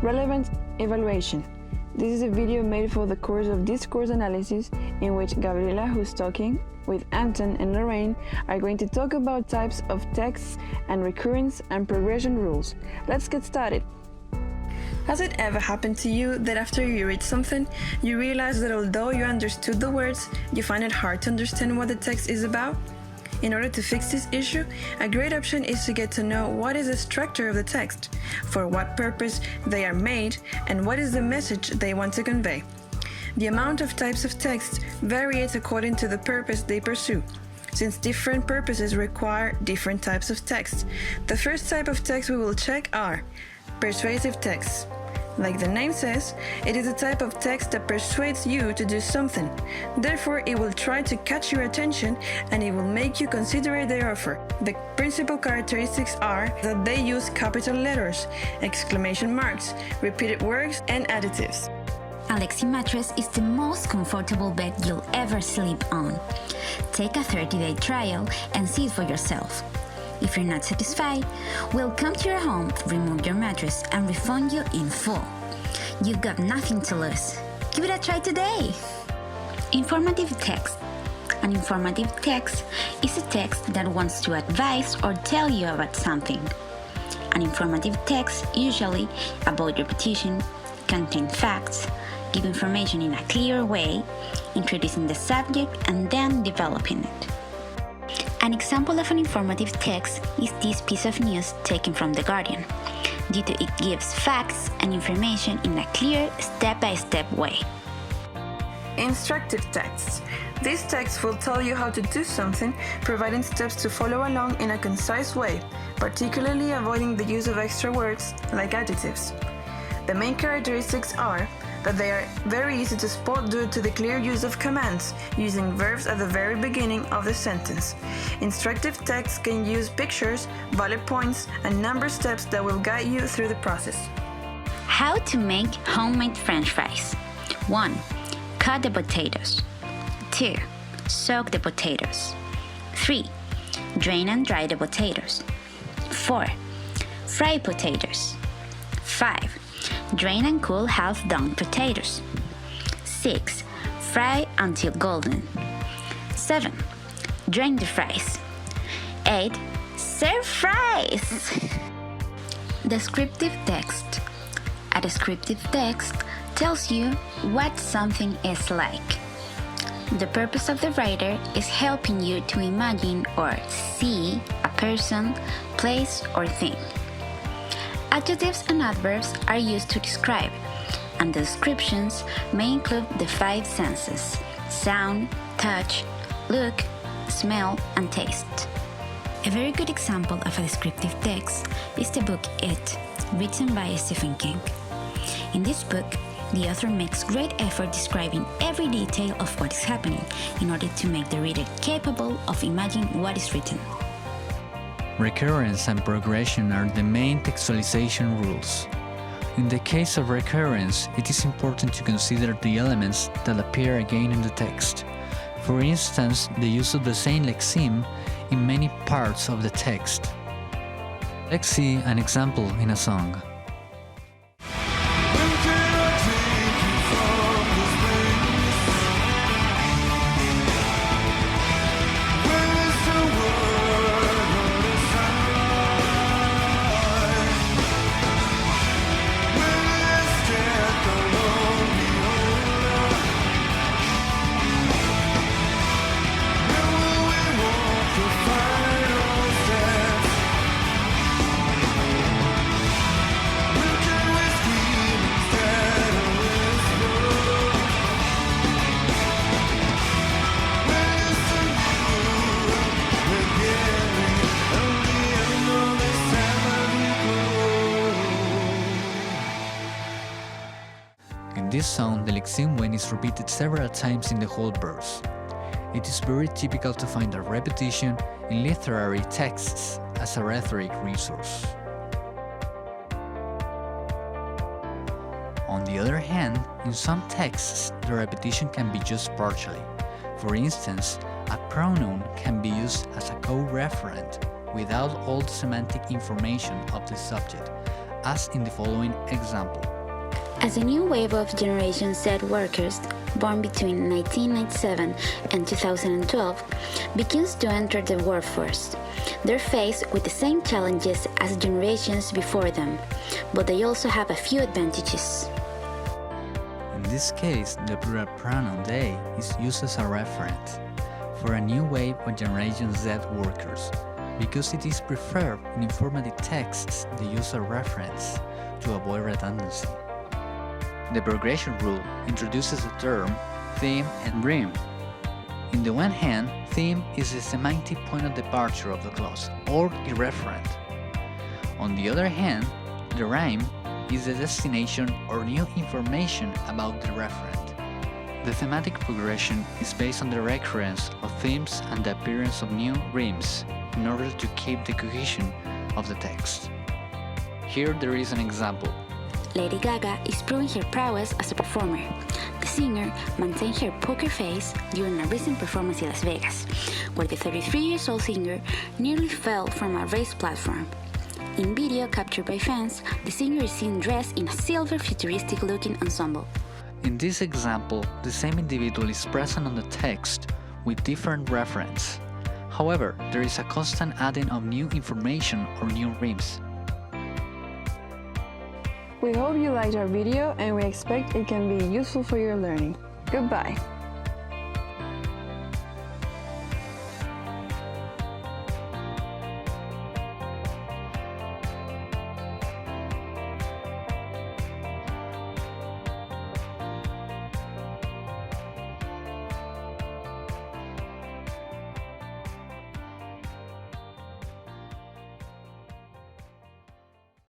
Relevant evaluation. This is a video made for the course of Discourse analysis in which Gabriela, who's talking, with Anton and Lorraine, are going to talk about types of texts and recurrence and progression rules. Let's get started. Has it ever happened to you that after you read something, you realize that although you understood the words, you find it hard to understand what the text is about? In order to fix this issue, a great option is to get to know what is the structure of the text, for what purpose they are made, and what is the message they want to convey. The amount of types of text varies according to the purpose they pursue, since different purposes require different types of text. The first type of text we will check are persuasive texts. Like the name says, it is a type of text that persuades you to do something. Therefore, it will try to catch your attention and it will make you consider their offer. The principal characteristics are that they use capital letters, exclamation marks, repeated words, and adjectives. A Lexi mattress is the most comfortable bed you'll ever sleep on. Take a 30-day trial and see it for yourself. If you're not satisfied, we'll come to your home, remove your mattress, and refund you in full. You've got nothing to lose. Give it a try today! Informative text. An informative text is a text that wants to advise or tell you about something. An informative text, usually about repetition, contains facts, give information in a clear way, introducing the subject and then developing it. An example of an informative text is this piece of news taken from The Guardian, due to it gives facts and information in a clear, step-by-step way. Instructive texts. These texts will tell you how to do something, providing steps to follow along in a concise way, particularly avoiding the use of extra words like adjectives. The main characteristics are that they are very easy to spot due to the clear use of commands, using verbs at the very beginning of the sentence. Instructive texts can use pictures, bullet points, and number steps that will guide you through the process. How to make homemade French fries. 1. Cut the potatoes. 2. Soak the potatoes. 3. Drain and dry the potatoes. 4. Fry potatoes. 5. Drain and cool half-done potatoes. 6. Fry until golden. 7. Drain the fries. 8. Serve fries! Descriptive text. A descriptive text tells you what something is like. The purpose of the writer is helping you to imagine or see a person, place, or thing. Adjectives and adverbs are used to describe, and the descriptions may include the 5 senses: sound, touch, look, smell, and taste. A very good example of a descriptive text is the book It, written by Stephen King. In this book, the author makes great effort describing every detail of what is happening in order to make the reader capable of imagining what is written. Recurrence and progression are the main textualization rules. In the case of recurrence, it is important to consider the elements that appear again in the text. For instance, the use of the same lexeme in many parts of the text. Let's see an example in a song. In this song, the lexeme when is repeated several times in the whole verse. It is very typical to find a repetition in literary texts as a rhetoric resource. On the other hand, in some texts, the repetition can be just partially. For instance, a pronoun can be used as a co-referent without all the semantic information of the subject, as in the following example. As a new wave of Generation Z workers, born between 1997 and 2012, begins to enter the workforce, they're faced with the same challenges as generations before them, but they also have a few advantages. In this case, the plural pronoun they is used as a reference for a new wave of Generation Z workers, because it is preferred in informative texts the use of reference to avoid redundancy. The progression rule introduces the term theme and rhyme. In the one hand, theme is the semantic point of departure of the clause, or the referent. On the other hand, the rhyme is the destination or new information about the referent. The thematic progression is based on the recurrence of themes and the appearance of new rhymes in order to keep the cohesion of the text. Here there is an example. Lady Gaga is proving her prowess as a performer. The singer maintained her poker face during a recent performance in Las Vegas, where the 33-year-old singer nearly fell from a raised platform. In video captured by fans, the singer is seen dressed in a silver futuristic-looking ensemble. In this example, the same individual is present on the text with different reference. However, there is a constant adding of new information or new rhymes. We hope you liked our video and we expect it can be useful for your learning. Goodbye!